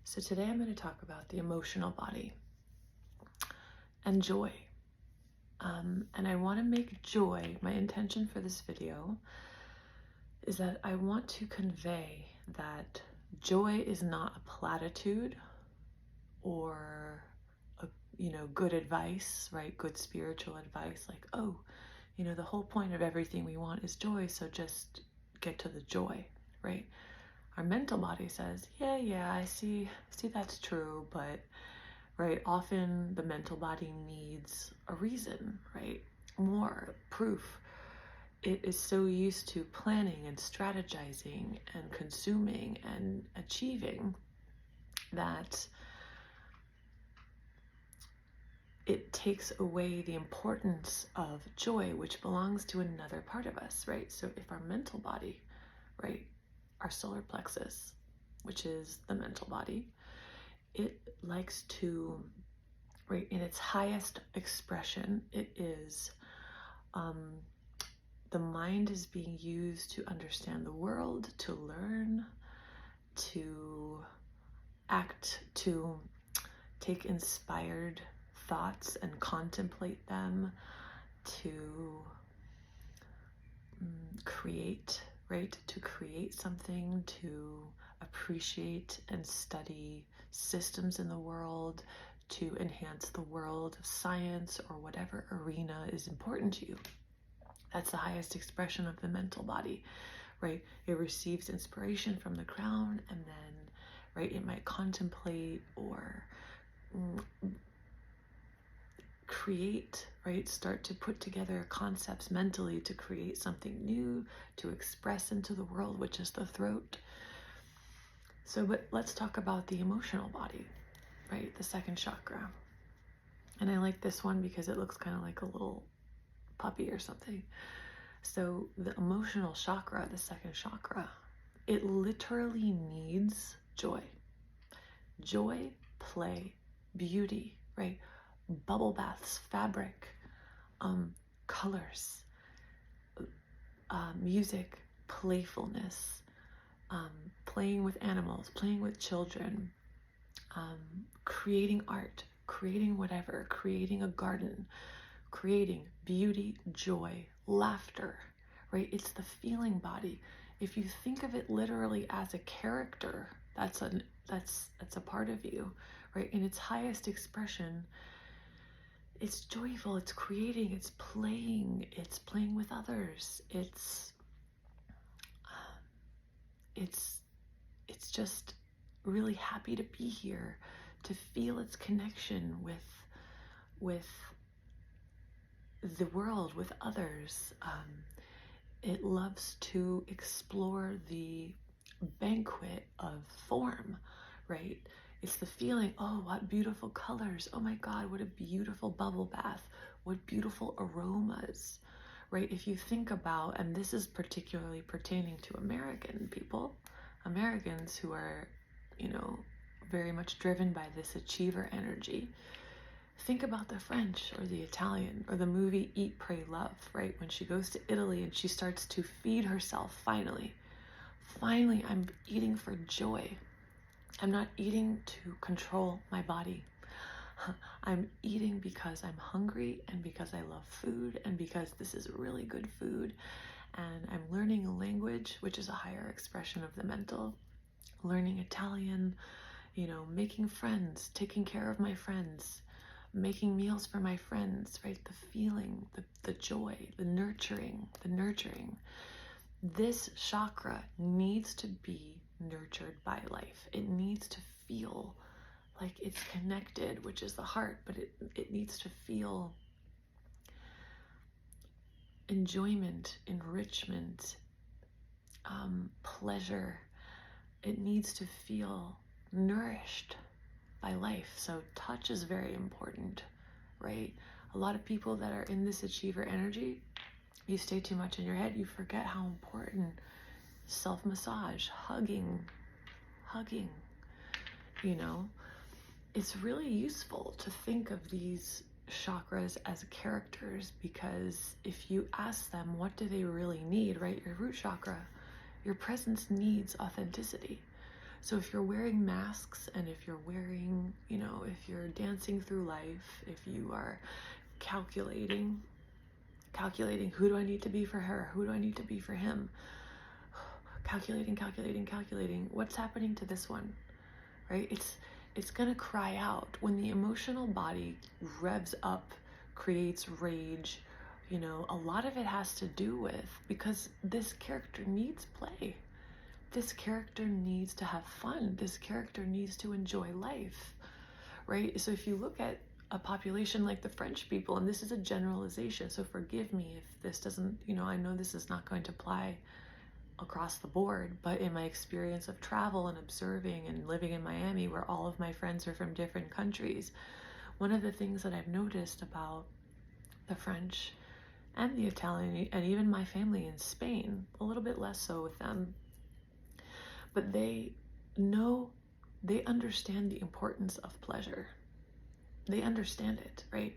So today I'm going to talk about the emotional body and joy. And I want to make joy, my intention for this video is that I want to convey that joy is not a platitude or good advice, right? Good spiritual advice, like, oh, the whole point of everything we want is joy, so just get to the joy, right? Our mental body says, yeah, I see that's true, but right, often the mental body needs a reason, right? More proof. It is so used to planning and strategizing and consuming and achieving that it takes away the importance of joy, which belongs to another part of us, right? So if our mental body, right, our solar plexus, which is the mental body, it likes to, right, in its highest expression, it is, the mind is being used to understand the world, to learn, to act, to take inspired thoughts and contemplate them, to create, right? To create something, to appreciate and study systems in the world, to enhance the world of science or whatever arena is important to you. That's the highest expression of the mental body, right? It receives inspiration from the crown, and then, right, it might contemplate or create, right? Start to put together concepts mentally to create something new, to express into the world, which is the throat. So, but let's talk about the emotional body, right? The second chakra. And I like this one because it looks kind of like a little puppy or something. So the emotional chakra, the second chakra, it literally needs joy. Joy, play, beauty, right? Bubble baths, fabric, colors, music, playfulness, playing with animals, playing with children, creating art, creating whatever, creating a garden, creating beauty, joy, laughter, right? It's the feeling body. If you think of it literally as a character, that's a part of you, right? In its highest expression, it's joyful, it's creating, it's playing with others. It's just really happy to be here, to feel its connection with the world, with others. It loves to explore the banquet of form, right? It's the feeling, oh, what beautiful colors. Oh my God, what a beautiful bubble bath. What beautiful aromas, right? If you think about, and this is particularly pertaining to American people, Americans who are, very much driven by this achiever energy. Think about the French or the Italian or the movie Eat, Pray, Love, right? When she goes to Italy and she starts to feed herself, finally, I'm eating for joy. I'm not eating to control my body. I'm eating because I'm hungry and because I love food and because this is really good food. And I'm learning a language, which is a higher expression of the mental, learning Italian, making friends, taking care of my friends, making meals for my friends, right? The feeling, the joy, the nurturing. This chakra needs to be nurtured by life. It needs to feel like it's connected, which is the heart, but it needs to feel enjoyment, enrichment, pleasure. It needs to feel nourished by life. So touch is very important, right? A lot of people that are in this achiever energy, you stay too much in your head, you forget how important self-massage, hugging, it's really useful to think of these chakras as characters, because if you ask them what do they really need, right? Your root chakra, your presence needs authenticity. So if you're wearing masks, and if you're wearing, if you're dancing through life, if you are calculating, who do I need to be for her? Who do I need to be for him? Calculating. What's happening to this one, right? It's gonna cry out when the emotional body revs up, creates rage. A lot of it has to do with, because this character needs play. This character needs to have fun. This character needs to enjoy life, right? So if you look at a population like the French people, and this is a generalization, so forgive me if this doesn't, I know this is not going to apply across the board, but in my experience of travel and observing and living in Miami, where all of my friends are from different countries, one of the things that I've noticed about the French and the Italian, and even my family in Spain, a little bit less so with them, but they understand the importance of pleasure. They understand it, right?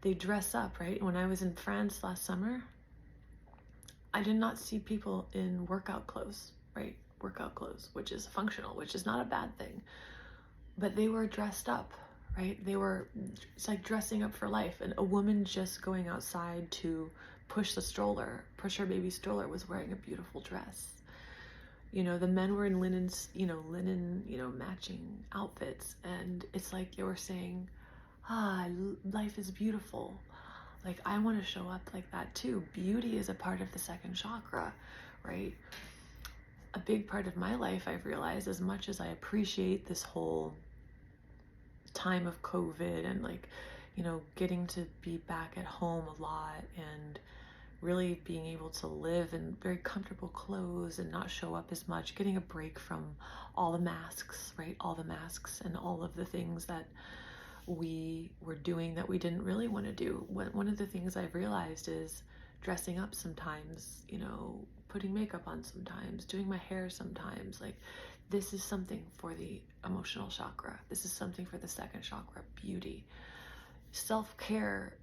They dress up, right? When I was in France last summer, I did not see people in workout clothes, right? Workout clothes, which is functional, which is not a bad thing, but they were dressed up, right? It's like dressing up for life. And a woman just going outside to push her baby stroller, was wearing a beautiful dress. The men were in linen, matching outfits. And it's like they were saying, life is beautiful. Like, I want to show up like that too. Beauty is a part of the second chakra, right? A big part of my life, I've realized, as much as I appreciate this whole time of COVID and getting to be back at home a lot and really being able to live in very comfortable clothes and not show up as much, getting a break from all the masks, right? All the masks and all of the things that we were doing that we didn't really want to do. One of the things I've realized is dressing up sometimes, putting makeup on sometimes, doing my hair sometimes. Like, this is something for the emotional chakra. This is something for the second chakra, beauty. Self-care,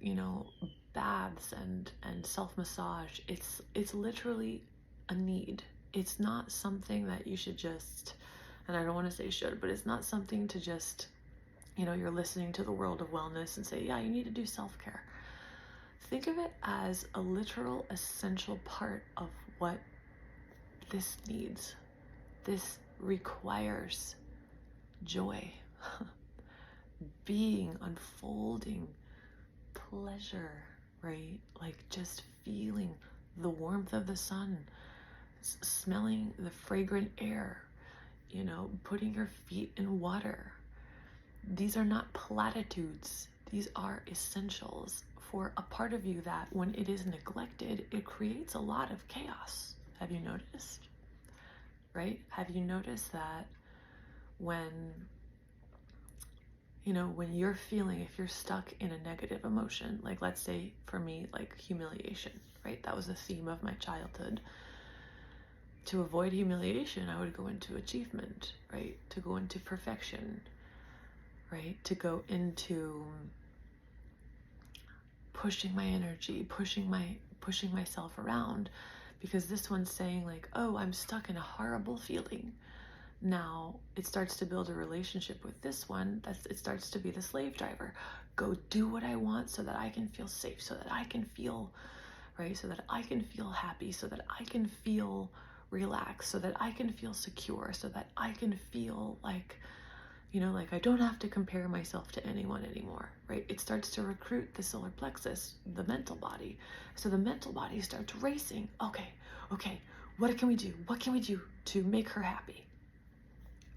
baths and self-massage. It's literally a need. It's not something that you should just, and I don't want to say should, but it's not something to just, you're listening to the world of wellness and say, yeah, you need to do self-care. Think of it as a literal essential part of what this needs. This requires joy, being, unfolding, pleasure, right? Like just feeling the warmth of the sun, smelling the fragrant air, putting your feet in water. These are not platitudes. These are essentials for a part of you that, when it is neglected, it creates a lot of chaos. Have you noticed? Right? Have you noticed that when you're feeling, if you're stuck in a negative emotion, like let's say for me, like humiliation, right? That was the theme of my childhood. To avoid humiliation, I would go into achievement, right? To go into perfection, right? To go into pushing my energy, pushing myself around, because this one's saying like, oh, I'm stuck in a horrible feeling. Now it starts to build a relationship with this one. It starts to be the slave driver. Go do what I want so that I can feel safe, so that I can feel, right? So that I can feel happy, so that I can feel relaxed, so that I can feel secure, so that I can feel like, like I don't have to compare myself to anyone anymore, right? It starts to recruit the solar plexus, the mental body. So the mental body starts racing. Okay, what can we do? What can we do to make her happy?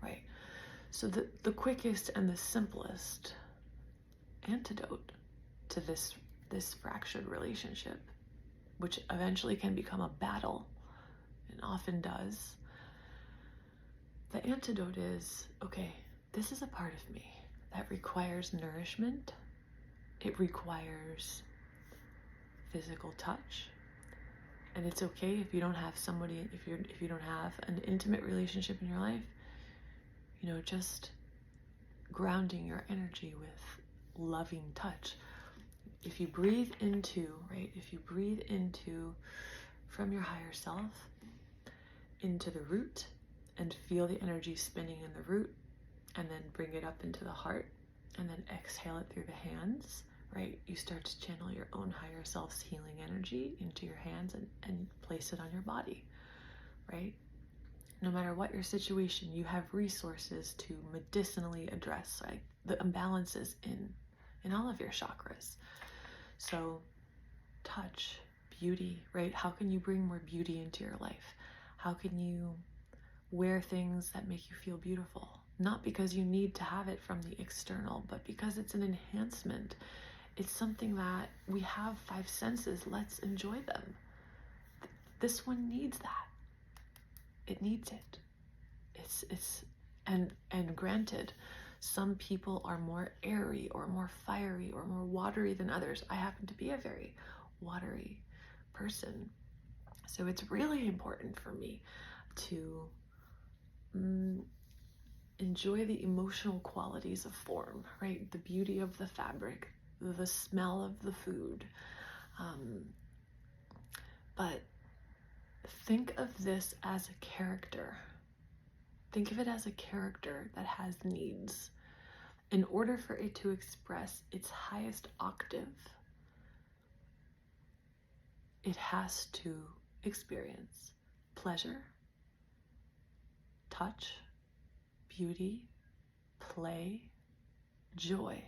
Right? So the quickest and the simplest antidote to this fractured relationship, which eventually can become a battle, and often does, the antidote is, okay, this is a part of me that requires nourishment. It requires physical touch. And it's okay if you don't have somebody, if you don't have an intimate relationship in your life, just grounding your energy with loving touch. If you breathe into, right? If you breathe into from your higher self, into the root, and feel the energy spinning in the root, and then bring it up into the heart, and then exhale it through the hands, right? You start to channel your own higher self's healing energy into your hands and place it on your body, right? No matter what your situation, you have resources to medicinally address, like, the imbalances in all of your chakras. So touch, beauty, right? How can you bring more beauty into your life? How can you wear things that make you feel beautiful? Not because you need to have it from the external, but because it's an enhancement. It's something that we have 5 senses. Let's enjoy them. This one needs that. It needs it. And granted, some people are more airy or more fiery or more watery than others. I happen to be a very watery person. So it's really important for me to enjoy the emotional qualities of form, right? The beauty of the fabric, the smell of the food. But think of this as a character. Think of it as a character that has needs. In order for it to express its highest octave, it has to experience pleasure, touch, beauty, play, joy.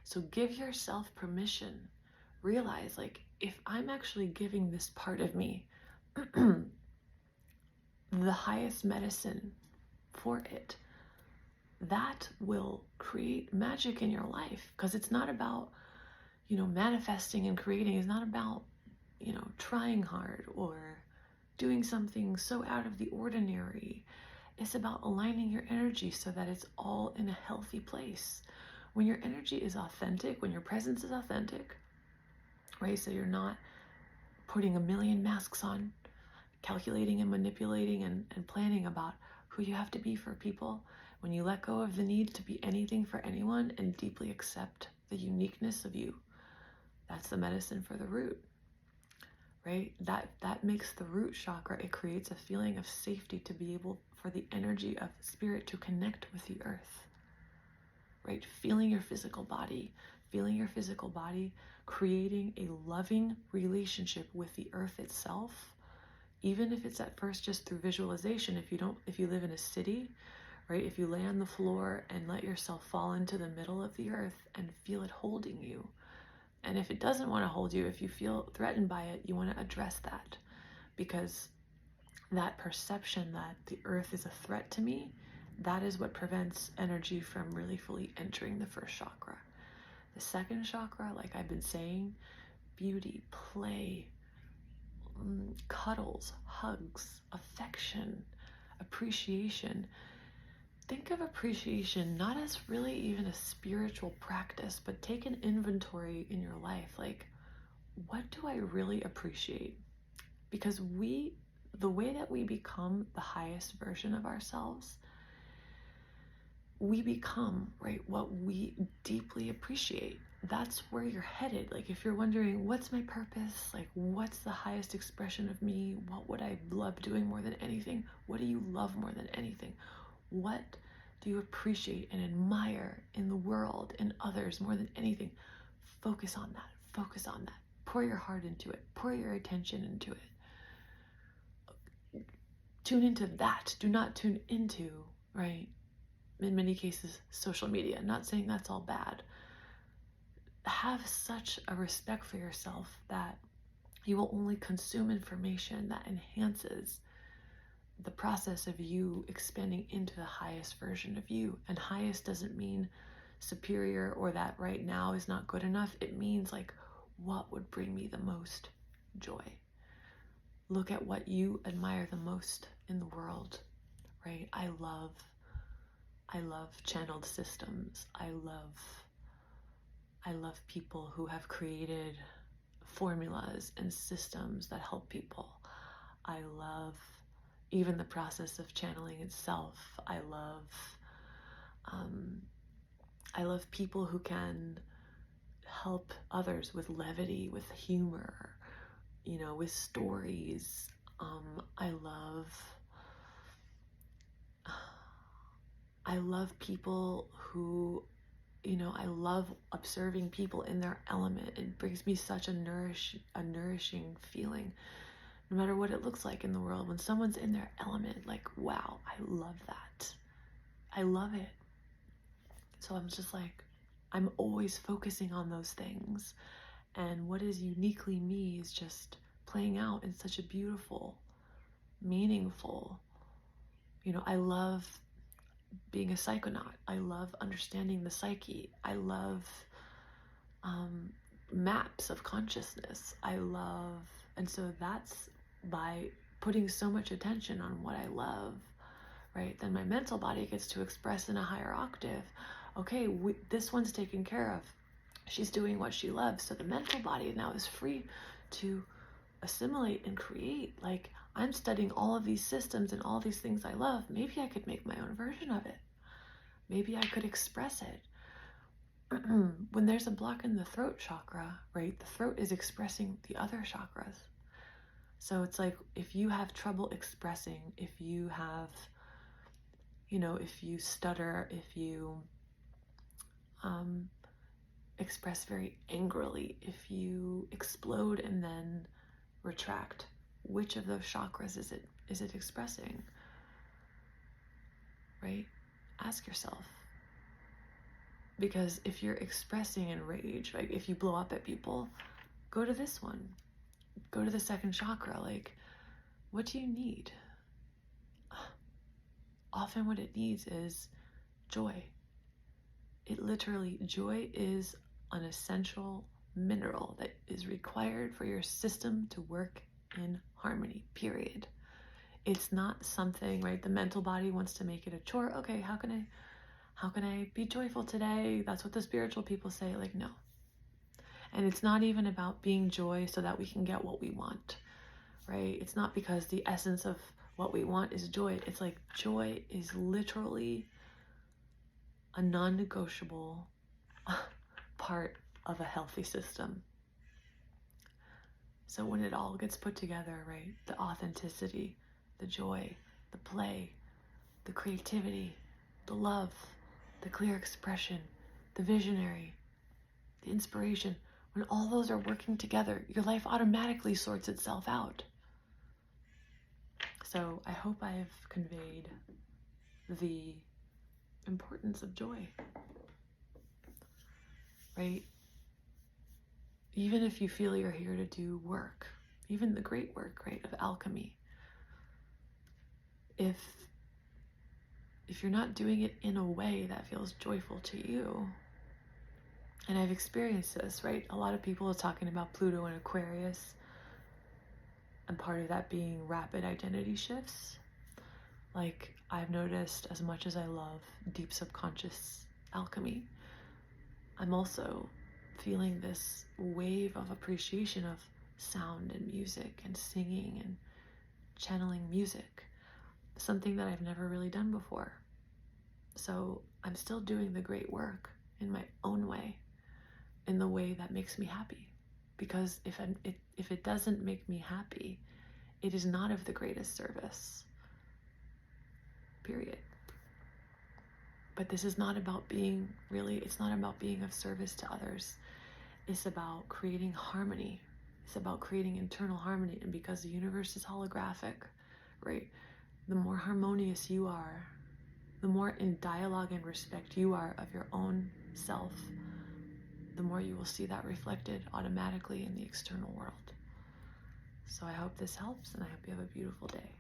So give yourself permission. Realize, like, if I'm actually giving this part of me the highest medicine for it, that will create magic in your life. Because it's not about, manifesting and creating. It's not about, trying hard or doing something so out of the ordinary. It's about aligning your energy so that it's all in a healthy place. When your energy is authentic, when your presence is authentic, right? So you're not putting a million masks on, calculating and manipulating and planning about who you have to be for people. When you let go of the need to be anything for anyone and deeply accept the uniqueness of you, that's the medicine for the root, right? That makes the root chakra, it creates a feeling of safety to be able for the energy of spirit to connect with the earth, right? Feeling your physical body, creating a loving relationship with the earth itself, even if it's at first just through visualization. If you live in a city, right? If you lay on the floor and let yourself fall into the middle of the earth and feel it holding you. And if it doesn't want to hold you, if you feel threatened by it, you want to address that, because that perception that the earth is a threat to me, that is what prevents energy from really fully entering the first chakra. The second chakra, like I've been saying, beauty, play, cuddles, hugs, affection, appreciation. Think of appreciation not as really even a spiritual practice, but take an inventory in your life. Like, what do I really appreciate? Because the way that we become the highest version of ourselves, we become, right, what we deeply appreciate. That's where you're headed. Like, if you're wondering, what's my purpose? Like, what's the highest expression of me? What would I love doing more than anything? What do you love more than anything? What do you appreciate and admire in the world, in others more than anything? Focus on that. Focus on that. Pour your heart into it. Pour your attention into it. Tune into that. Do not tune into, right, in many cases, social media. Not saying that's all bad. Have such a respect for yourself that you will only consume information that enhances the process of you expanding into the highest version of you. And highest doesn't mean superior or that right now is not good enough. It means, like, what would bring me the most joy? Look at what you admire the most in the world, right? I love channeled systems. I love people who have created formulas and systems that help people. I love even the process of channeling itself. I love people who can help others with levity, with humor, with stories. I love I love people who, I love observing people in their element. It brings me such a nourishing feeling, no matter what it looks like in the world. When someone's in their element, like, wow, I love that. I love it. So I'm just like, I'm always focusing on those things. And what is uniquely me is just playing out in such a beautiful, meaningful, I love being a psychonaut. I love understanding the psyche. I love maps of consciousness. And so that's by putting so much attention on what I love, right? Then my mental body gets to express in a higher octave. Okay, this one's taken care of. She's doing what she loves. So the mental body now is free to assimilate and create. Like, I'm studying all of these systems and all these things I love. Maybe I could make my own version of it. Maybe I could express it. When there's a block in the throat chakra, right, the throat is expressing the other chakras. So it's like, if you have trouble expressing, if you have, if you stutter, if you express very angrily, if you explode and then retract, which of those chakras is it expressing? Right? Ask yourself. Because if you're expressing in rage, like if you blow up at people, go to this one. Go to the second chakra. Like, what do you need? Often what it needs is joy. Joy is an essential mineral that is required for your system to work in harmony, period. It's not something, right? The mental body wants to make it a chore. Okay, how can I be joyful today? That's what the spiritual people say. Like, no. And it's not even about being joy so that we can get what we want, right? It's not because the essence of what we want is joy. It's like, joy is literally a non-negotiable part of a healthy system. So when it all gets put together, right? The authenticity, the joy, the play, the creativity, the love, the clear expression, the visionary, the inspiration, when all those are working together, your life automatically sorts itself out. So I hope I've conveyed the importance of joy, right? Even if you feel you're here to do work, even the great work, right, of alchemy, if you're not doing it in a way that feels joyful to you, and I've experienced this, right? A lot of people are talking about Pluto and Aquarius, and part of that being rapid identity shifts. Like, I've noticed, as much as I love deep subconscious alchemy, I'm also feeling this wave of appreciation of sound and music and singing and channeling music, something that I've never really done before. So I'm still doing the great work in my own way, in the way that makes me happy. Because if it doesn't make me happy, it is not of the greatest service, period. But this is not about being, it's not about being of service to others. It's about creating harmony. It's about creating internal harmony. And because the universe is holographic, right? The more harmonious you are, the more in dialogue and respect you are of your own self, the more you will see that reflected automatically in the external world. So I hope this helps, and I hope you have a beautiful day.